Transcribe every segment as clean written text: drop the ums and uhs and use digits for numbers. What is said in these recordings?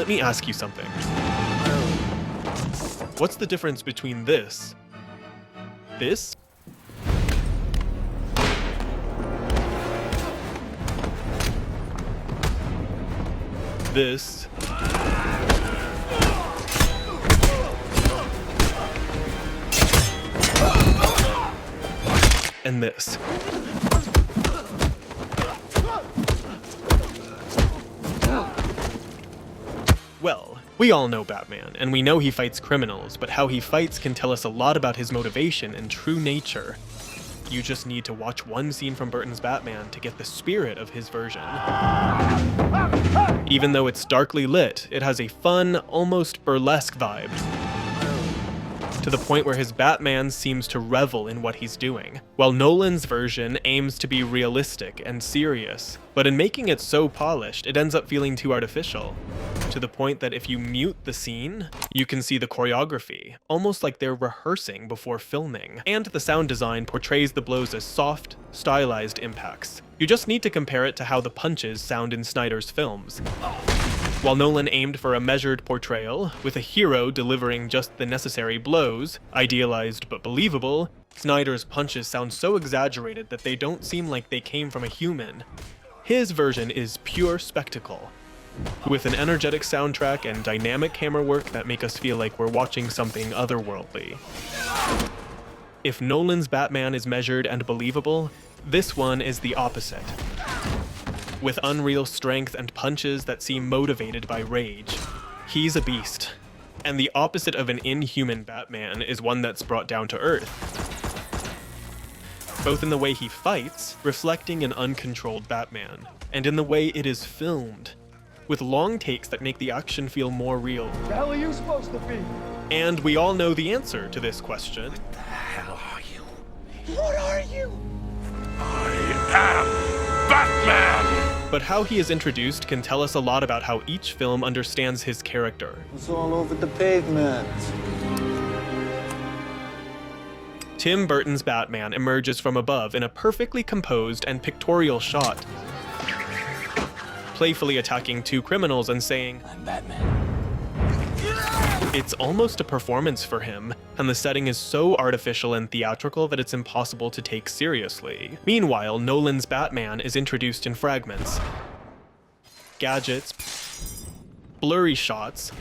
let me ask you something. What's the difference between this, this, this, and this? Well, we all know Batman, and we know he fights criminals, but how he fights can tell us a lot about his motivation and true nature. You just need to watch one scene from Burton's Batman to get the spirit of his version. Even though it's darkly lit, it has a fun, almost burlesque vibe, to the point where his Batman seems to revel in what he's doing, while Nolan's version aims to be realistic and serious, but in making it so polished, it ends up feeling too artificial, to the point that if you mute the scene, you can see the choreography, almost like they're rehearsing before filming, and the sound design portrays the blows as soft, stylized impacts. You just need to compare it to how the punches sound in Snyder's films. While Nolan aimed for a measured portrayal, with a hero delivering just the necessary blows, idealized but believable, Snyder's punches sound so exaggerated that they don't seem like they came from a human. His version is pure spectacle, with an energetic soundtrack and dynamic camera work that make us feel like we're watching something otherworldly. If Nolan's Batman is measured and believable, this one is the opposite, with unreal strength and punches that seem motivated by rage. He's a beast, and the opposite of an inhuman Batman is one that's brought down to earth, both in the way he fights, reflecting an uncontrolled Batman, and in the way it is filmed, with long takes that make the action feel more real. The hell are you supposed to be? And we all know the answer to this question. What the hell are you? What are you? I am Batman! But how he is introduced can tell us a lot about how each film understands his character. It's all over the pavement. Tim Burton's Batman emerges from above in a perfectly composed and pictorial shot, playfully attacking two criminals and saying, I'm Batman. It's almost a performance for him, and the setting is so artificial and theatrical that it's impossible to take seriously. Meanwhile, Nolan's Batman is introduced in fragments, gadgets, blurry shots,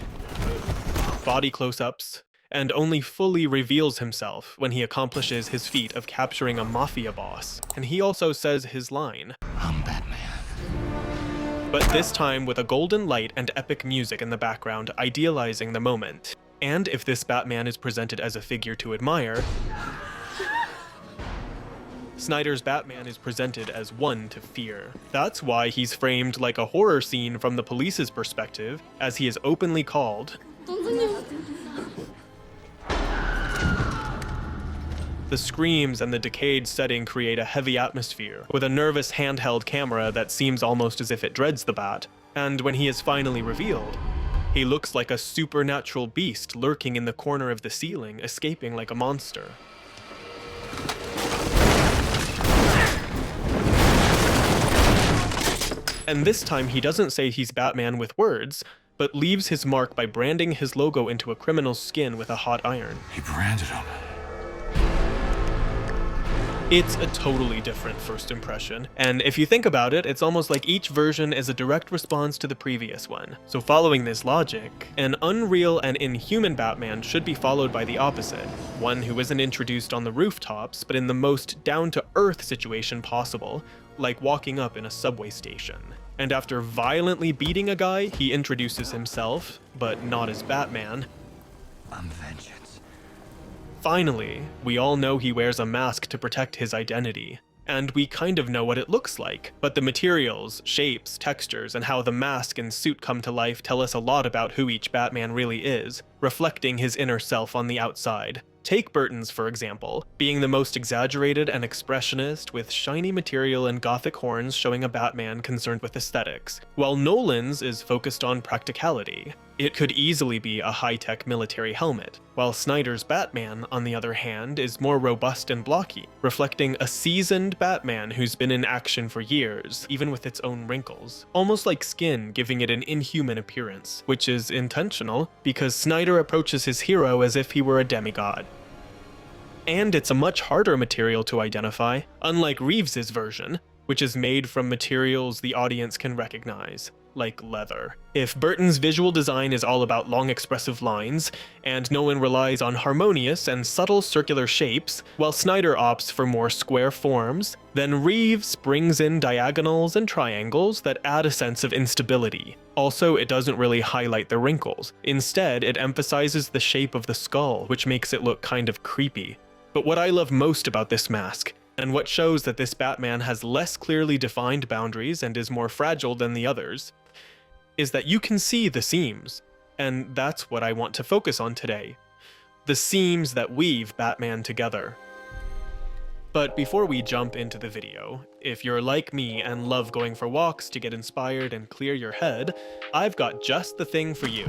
body close-ups, and only fully reveals himself when he accomplishes his feat of capturing a mafia boss. And he also says his line, I'm Batman. but this time with a golden light and epic music in the background idealizing the moment. And if this Batman is presented as a figure to admire, Snyder's Batman is presented as one to fear. That's why he's framed like a horror scene from the police's perspective, as he is openly called The screams and the decayed setting create a heavy atmosphere, with a nervous handheld camera that seems almost as if it dreads the Bat. And when he is finally revealed, he looks like a supernatural beast lurking in the corner of the ceiling, escaping like a monster. And this time he doesn't say he's Batman with words, but leaves his mark by branding his logo into a criminal's skin with a hot iron. He branded him. It's a totally different first impression, and if you think about it, it's almost like each version is a direct response to the previous one. So following this logic, an unreal and inhuman Batman should be followed by the opposite, one who isn't introduced on the rooftops, but in the most down-to-earth situation possible, like walking up in a subway station. And after violently beating a guy, he introduces himself, but not as Batman. I'm vengeance. Finally, we all know he wears a mask to protect his identity, and we kind of know what it looks like, but the materials, shapes, textures, and how the mask and suit come to life tell us a lot about who each Batman really is, reflecting his inner self on the outside. Take Burton's, for example, being the most exaggerated and expressionist, with shiny material and gothic horns showing a Batman concerned with aesthetics, while Nolan's is focused on practicality, It could easily be a high-tech military helmet, while Snyder's Batman, on the other hand, is more robust and blocky, reflecting a seasoned Batman who's been in action for years, even with its own wrinkles. Almost like skin, giving it an inhuman appearance, which is intentional, because Snyder approaches his hero as if he were a demigod. And it's a much harder material to identify, unlike Reeves's version, which is made from materials the audience can recognize, like leather. If Burton's visual design is all about long expressive lines, and Nolan relies on harmonious and subtle circular shapes, while Snyder opts for more square forms, then Reeves brings in diagonals and triangles that add a sense of instability. Also, it doesn't really highlight the wrinkles. Instead, it emphasizes the shape of the skull, which makes it look kind of creepy. But what I love most about this mask, and what shows that this Batman has less clearly defined boundaries and is more fragile than the others, is that you can see the seams, and that's what I want to focus on today. The seams that weave Batman together. But before we jump into the video, if you're like me and love going for walks to get inspired and clear your head, I've got just the thing for you.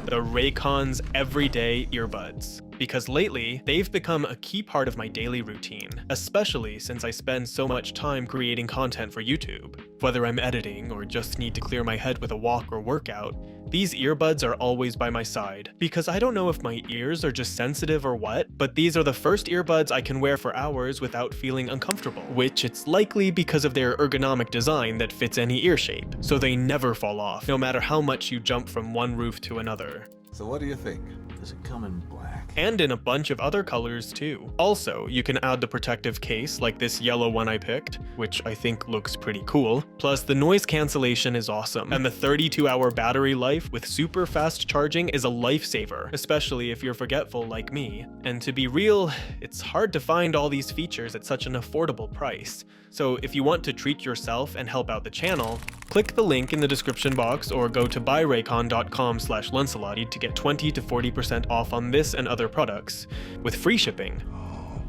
The Raycon's everyday earbuds. Because lately, they've become a key part of my daily routine, especially since I spend so much time creating content for YouTube. Whether I'm editing or just need to clear my head with a walk or workout, these earbuds are always by my side. Because I don't know if my ears are just sensitive or what, but these are the first earbuds I can wear for hours without feeling uncomfortable, which it's likely because of their ergonomic design that fits any ear shape, so they never fall off, no matter how much you jump from one roof to another. So what do you think? Does it come in black? And in a bunch of other colors too. Also, you can add the protective case like this yellow one I picked, which I think looks pretty cool. Plus the noise cancellation is awesome, and the 32-hour battery life with super fast charging is a lifesaver, especially if you're forgetful like me. And to be real, it's hard to find all these features at such an affordable price. So if you want to treat yourself and help out the channel, click the link in the description box or go to buyraycon.com/Lunsalati to get 20 to 40% off on this and other products, with free shipping.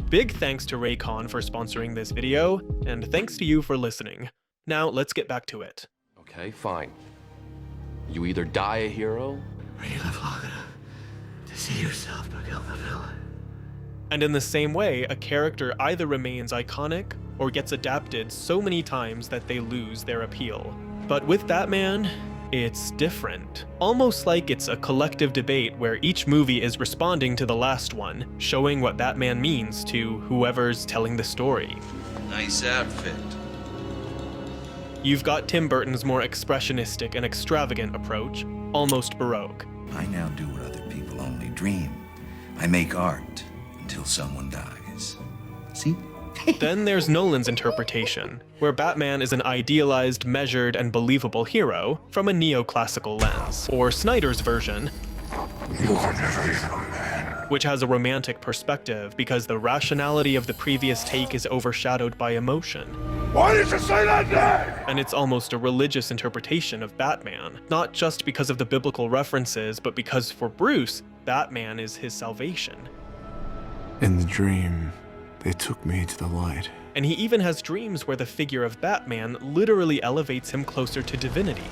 Big thanks to Raycon for sponsoring this video, and thanks to you for listening. Now let's get back to it. Okay, fine. You either die a hero, Or you live long enough to see yourself become the villain. And in the same way, a character either remains iconic or gets adapted so many times that they lose their appeal. But with Batman, it's different. Almost like it's a collective debate where each movie is responding to the last one, showing what Batman means to whoever's telling the story. Nice outfit. You've got Tim Burton's more expressionistic and extravagant approach, almost Baroque. I now do what other people only dream. I make art until someone dies. See? Then there's Nolan's interpretation, where Batman is an idealized, measured, and believable hero from a neoclassical lens. Or Snyder's version, You are never even a man. which has a romantic perspective because the rationality of the previous take is overshadowed by emotion. Why did you say that name? And it's almost a religious interpretation of Batman, not just because of the biblical references, but because for Bruce, Batman is his salvation. In the dream, they took me to the light. And he even has dreams where the figure of Batman literally elevates him closer to divinity.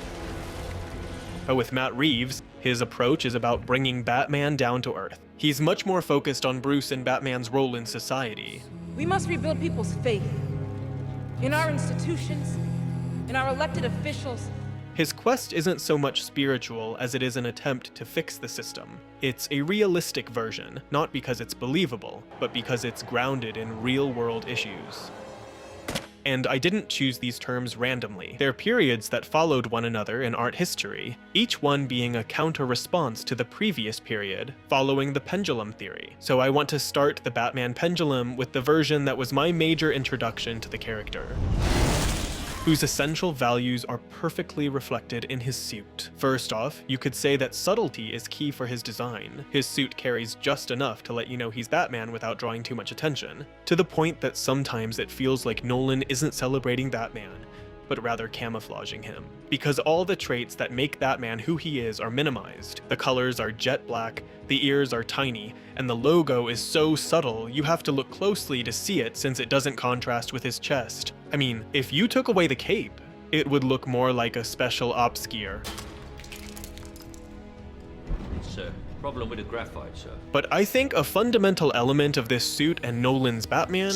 But with Matt Reeves, his approach is about bringing Batman down to earth. He's much more focused on Bruce and Batman's role in society. We must rebuild people's faith in our institutions, in our elected officials. His quest isn't so much spiritual as it is an attempt to fix the system. It's a realistic version, not because it's believable, but because it's grounded in real-world issues. And I didn't choose these terms randomly. They're periods that followed one another in art history, each one being a counter-response to the previous period, following the pendulum theory. So I want to start the Batman pendulum with the version that was my major introduction to the character, whose essential values are perfectly reflected in his suit. First off, you could say that subtlety is key for his design. His suit carries just enough to let you know he's Batman without drawing too much attention, to the point that sometimes it feels like Nolan isn't celebrating Batman, but rather camouflaging him. Because all the traits that make Batman who he is are minimized. The colors are jet black, the ears are tiny, and the logo is so subtle you have to look closely to see it since it doesn't contrast with his chest. I mean, if you took away the cape, it would look more like a special ops gear. sir. Problem with the graphite, sir. But I think a fundamental element of this suit and Nolan's Batman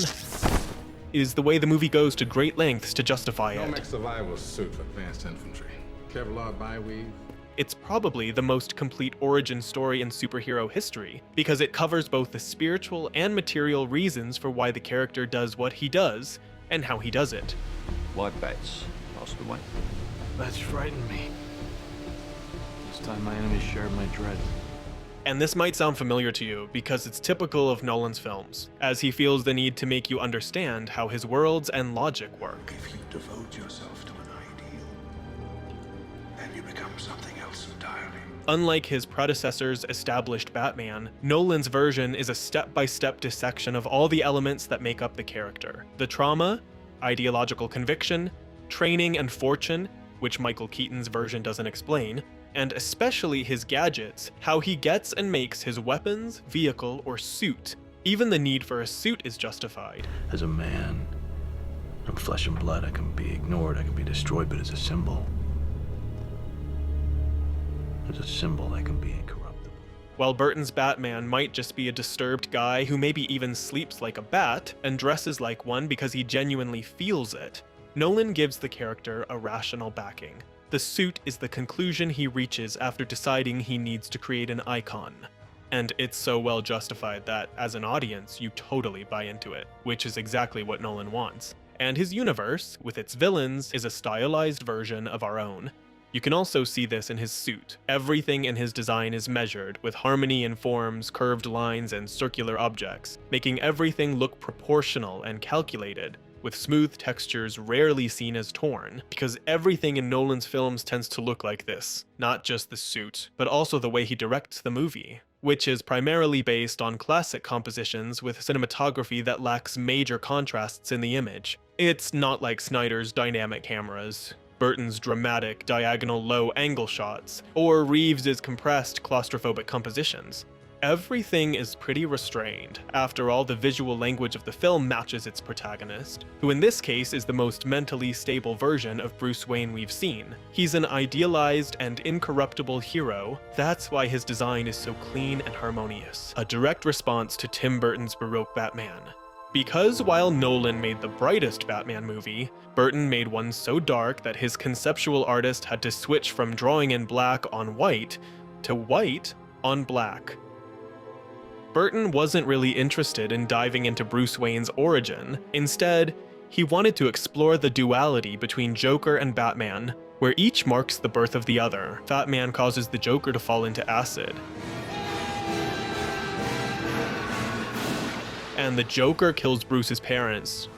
is the way the movie goes to great lengths to justify it. Nomex survival suit for advanced infantry. Kevlar biweave. It's probably the most complete origin story in superhero history, because it covers both the spiritual and material reasons for why the character does what he does, and how he does it. Why bats? Passed away. Bats frighten me. This time my enemies shared my dread. And this might sound familiar to you, because it's typical of Nolan's films, as he feels the need to make you understand how his worlds and logic work. If you devote yourself to an ideal, then you become something else entirely. Unlike his predecessor's established Batman, Nolan's version is a step-by-step dissection of all the elements that make up the character. The trauma, ideological conviction, training and fortune, which Michael Keaton's version doesn't explain, and especially his gadgets, how he gets and makes his weapons, vehicle, or suit. Even the need for a suit is justified. As a man, I'm flesh and blood. I can be ignored, I can be destroyed, but as a symbol, I can be incorruptible. While Burton's Batman might just be a disturbed guy who maybe even sleeps like a bat and dresses like one because he genuinely feels it, Nolan gives the character a rational backing. The suit is the conclusion he reaches after deciding he needs to create an icon. And it's so well justified that, as an audience, you totally buy into it, which is exactly what Nolan wants. And his universe, with its villains, is a stylized version of our own. You can also see this in his suit. Everything in his design is measured, with harmony in forms, curved lines, and circular objects, making everything look proportional and calculated, with smooth textures rarely seen as torn, because everything in Nolan's films tends to look like this. Not just the suit, but also the way he directs the movie, which is primarily based on classic compositions with cinematography that lacks major contrasts in the image. It's not like Snyder's dynamic cameras, Burton's dramatic, diagonal low-angle shots, or Reeves's compressed, claustrophobic compositions. Everything is pretty restrained. After all, the visual language of the film matches its protagonist, who in this case is the most mentally stable version of Bruce Wayne we've seen. He's an idealized and incorruptible hero. That's why his design is so clean and harmonious, a direct response to Tim Burton's Baroque Batman. Because while Nolan made the brightest Batman movie, Burton made one so dark that his conceptual artist had to switch from drawing in black on white to white on black. Burton wasn't really interested in diving into Bruce Wayne's origin. Instead, he wanted to explore the duality between Joker and Batman, where each marks the birth of the other. Batman causes the Joker to fall into acid, and the Joker kills Bruce's parents.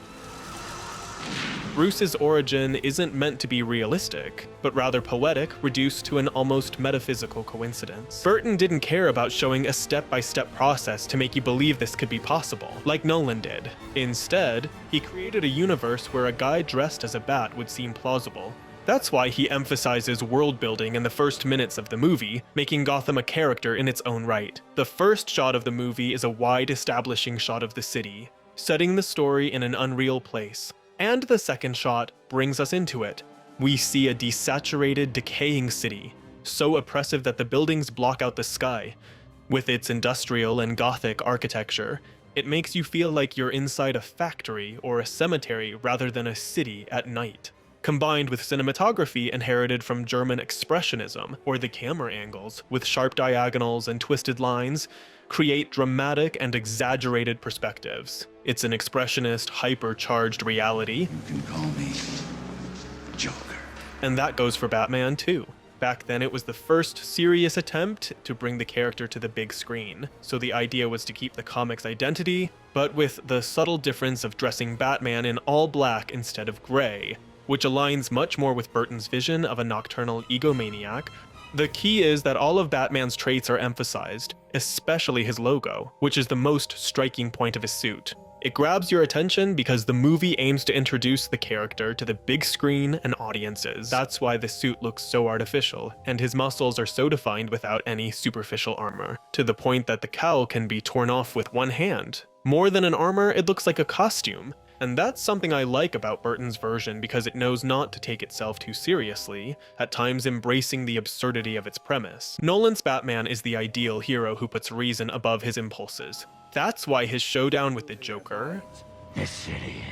Bruce's origin isn't meant to be realistic, but rather poetic, reduced to an almost metaphysical coincidence. Burton didn't care about showing a step-by-step process to make you believe this could be possible, like Nolan did. Instead, he created a universe where a guy dressed as a bat would seem plausible. That's why he emphasizes world building in the first minutes of the movie, making Gotham a character in its own right. The first shot of the movie is a wide establishing shot of the city, setting the story in an unreal place. And the second shot brings us into it. We see a desaturated, decaying city, so oppressive that the buildings block out the sky. With its industrial and Gothic architecture, it makes you feel like you're inside a factory or a cemetery rather than a city at night. Combined with cinematography inherited from German Expressionism, or the camera angles, with sharp diagonals and twisted lines, create dramatic and exaggerated perspectives. It's an expressionist, hyper-charged reality. You can call me Joker. And that goes for Batman too. Back then it was the first serious attempt to bring the character to the big screen, so the idea was to keep the comic's identity, but with the subtle difference of dressing Batman in all black instead of gray, which aligns much more with Burton's vision of a nocturnal egomaniac. The key is that all of Batman's traits are emphasized, especially his logo, which is the most striking point of his suit. It grabs your attention because the movie aims to introduce the character to the big screen and audiences. That's why the suit looks so artificial, and his muscles are so defined without any superficial armor, to the point that the cowl can be torn off with one hand. More than an armor, it looks like a costume, And that's something I like about Burton's version because it knows not to take itself too seriously, at times embracing the absurdity of its premise. Nolan's Batman is the ideal hero who puts reason above his impulses. That's why his showdown with the Joker... This city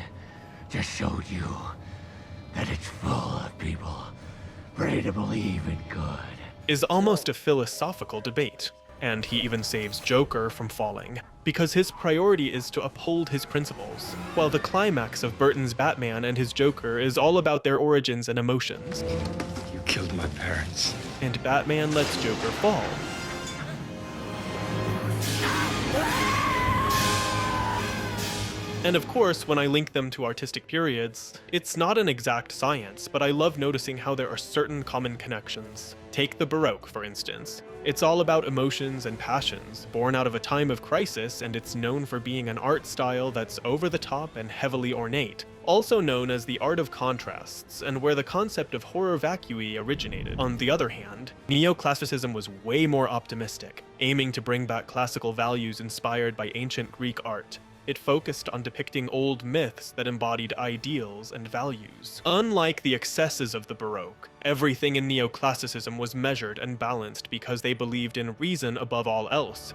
just showed you that it's full of people ready to believe in good. ...is almost a philosophical debate. And he even saves Joker from falling, because his priority is to uphold his principles, while the climax of Burton's Batman and his Joker is all about their origins and emotions. You killed my parents. And Batman lets Joker fall. And of course, when I link them to artistic periods, it's not an exact science, but I love noticing how there are certain common connections. Take the Baroque, for instance. It's all about emotions and passions, born out of a time of crisis, and it's known for being an art style that's over the top and heavily ornate, also known as the art of contrasts, and where the concept of horror vacui originated. On the other hand, neoclassicism was way more optimistic, aiming to bring back classical values inspired by ancient Greek art. It focused on depicting old myths that embodied ideals and values. Unlike the excesses of the Baroque, everything in neoclassicism was measured and balanced because they believed in reason above all else.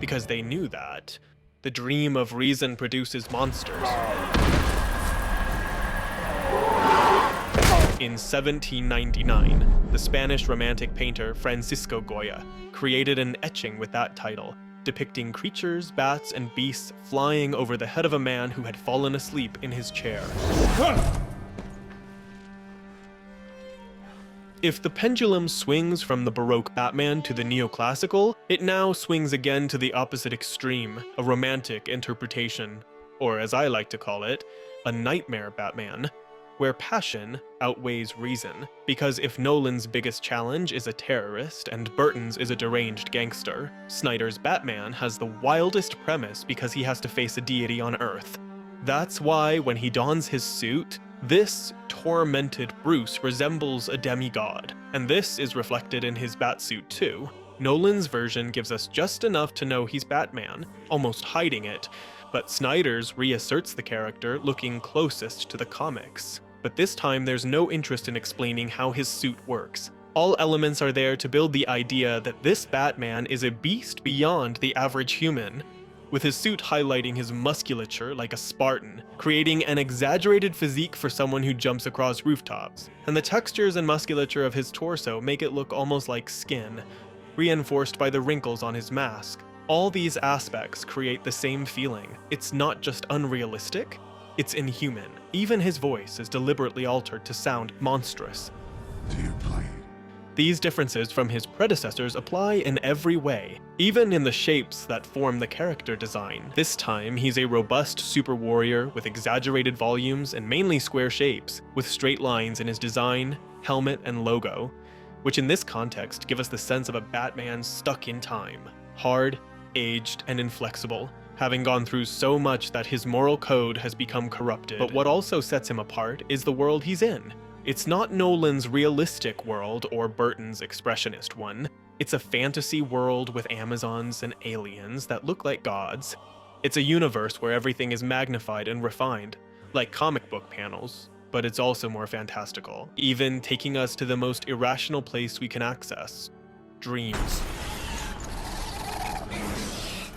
Because they knew that the dream of reason produces monsters. In 1799, the Spanish Romantic painter Francisco Goya created an etching with that title, depicting creatures, bats, and beasts flying over the head of a man who had fallen asleep in his chair. If the pendulum swings from the Baroque Batman to the neoclassical, it now swings again to the opposite extreme, a romantic interpretation, or as I like to call it, a nightmare Batman, where passion outweighs reason, because if Nolan's biggest challenge is a terrorist and Burton's is a deranged gangster, Snyder's Batman has the wildest premise because he has to face a deity on Earth. That's why when he dons his suit, this tormented Bruce resembles a demigod, and this is reflected in his Batsuit too. Nolan's version gives us just enough to know he's Batman, almost hiding it, but Snyder's reasserts the character looking closest to the comics. But this time there's no interest in explaining how his suit works. All elements are there to build the idea that this Batman is a beast beyond the average human, with his suit highlighting his musculature like a Spartan, creating an exaggerated physique for someone who jumps across rooftops. And the textures and musculature of his torso make it look almost like skin, reinforced by the wrinkles on his mask. All these aspects create the same feeling. It's not just unrealistic, it's inhuman. Even his voice is deliberately altered to sound monstrous. To your plane. These differences from his predecessors apply in every way, even in the shapes that form the character design. This time, he's a robust super warrior with exaggerated volumes and mainly square shapes, with straight lines in his design, helmet, and logo, which in this context give us the sense of a Batman stuck in time. Hard, aged, and inflexible, having gone through so much that his moral code has become corrupted. But what also sets him apart is the world he's in. It's not Nolan's realistic world or Burton's expressionist one. It's a fantasy world with Amazons and aliens that look like gods. It's a universe where everything is magnified and refined, like comic book panels, but it's also more fantastical, even taking us to the most irrational place we can access: dreams.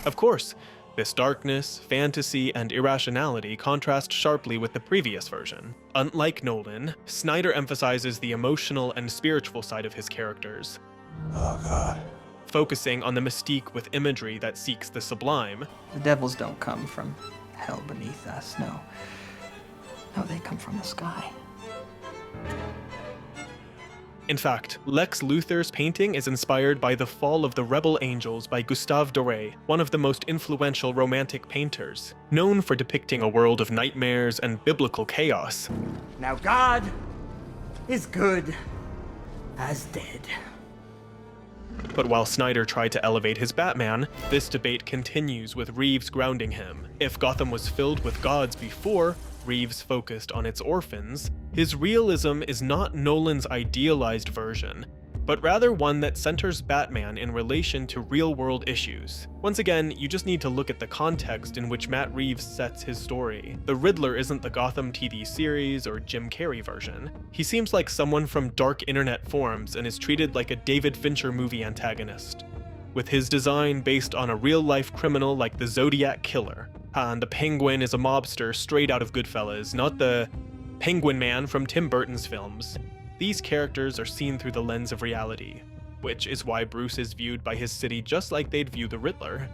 Of course, this darkness, fantasy, and irrationality contrast sharply with the previous version. Unlike Nolan, Snyder emphasizes the emotional and spiritual side of his characters. Oh God. Focusing on the mystique with imagery that seeks the sublime. The devils don't come from hell beneath us, no. No, they come from the sky. In fact, Lex Luthor's painting is inspired by The Fall of the Rebel Angels by Gustave Doré, one of the most influential Romantic painters, known for depicting a world of nightmares and biblical chaos. Now God is good as dead. But while Snyder tried to elevate his Batman, this debate continues with Reeves grounding him. If Gotham was filled with gods before, Reeves focused on its orphans, his realism is not Nolan's idealized version, but rather one that centers Batman in relation to real-world issues. Once again, you just need to look at the context in which Matt Reeves sets his story. The Riddler isn't the Gotham TV series or Jim Carrey version. He seems like someone from dark internet forums and is treated like a David Fincher movie antagonist, with his design based on a real-life criminal like the Zodiac Killer. And the Penguin is a mobster straight out of Goodfellas, not the Penguin Man from Tim Burton's films. These characters are seen through the lens of reality, which is why Bruce is viewed by his city just like they'd view the Riddler,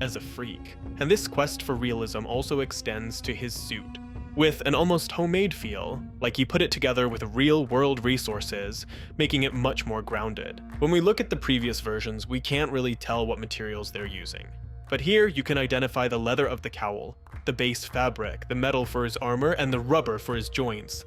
as a freak. And this quest for realism also extends to his suit, with an almost homemade feel, like he put it together with real-world resources, making it much more grounded. When we look at the previous versions, we can't really tell what materials they're using. But here, you can identify the leather of the cowl, the base fabric, the metal for his armor, and the rubber for his joints,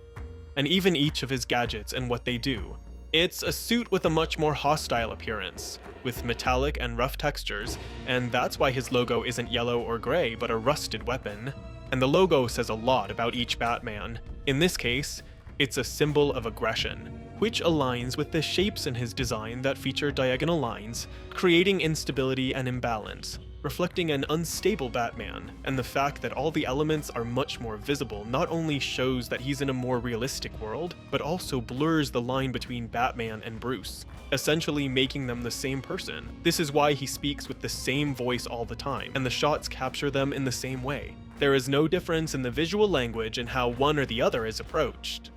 and even each of his gadgets and what they do. It's a suit with a much more hostile appearance, with metallic and rough textures, and that's why his logo isn't yellow or gray, but a rusted weapon. And the logo says a lot about each Batman. In this case, it's a symbol of aggression, which aligns with the shapes in his design that feature diagonal lines, creating instability and imbalance, reflecting an unstable Batman, and the fact that all the elements are much more visible not only shows that he's in a more realistic world, but also blurs the line between Batman and Bruce, essentially making them the same person. This is why he speaks with the same voice all the time, and the shots capture them in the same way. There is no difference in the visual language and how one or the other is approached.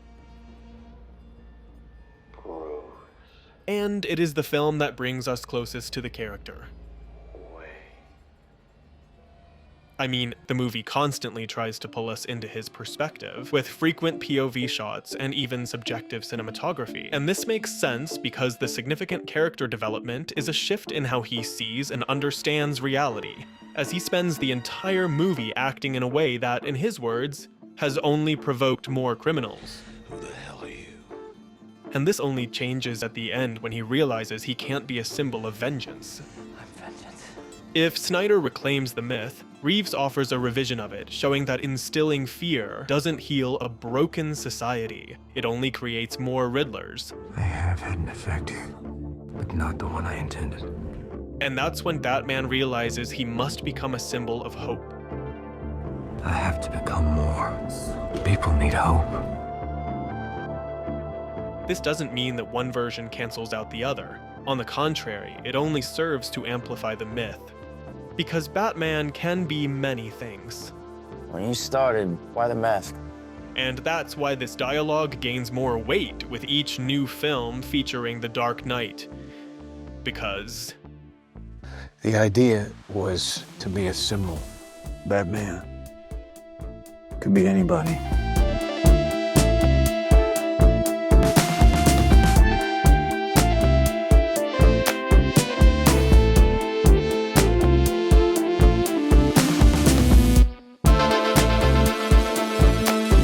And it is the film that brings us closest to the character. I mean, the movie constantly tries to pull us into his perspective, with frequent POV shots and even subjective cinematography. And this makes sense because the significant character development is a shift in how he sees and understands reality, as he spends the entire movie acting in a way that, in his words, has only provoked more criminals. Who the hell are you? And this only changes at the end when he realizes he can't be a symbol of vengeance. If Snyder reclaims the myth, Reeves offers a revision of it, showing that instilling fear doesn't heal a broken society. It only creates more Riddlers. They have had an effect, but not the one I intended. And that's when Batman realizes he must become a symbol of hope. I have to become more. People need hope. This doesn't mean that one version cancels out the other. On the contrary, it only serves to amplify the myth. Because Batman can be many things. When you started, why the mask? And that's why this dialogue gains more weight with each new film featuring the Dark Knight. Because The idea was to be a symbol. Batman could be anybody.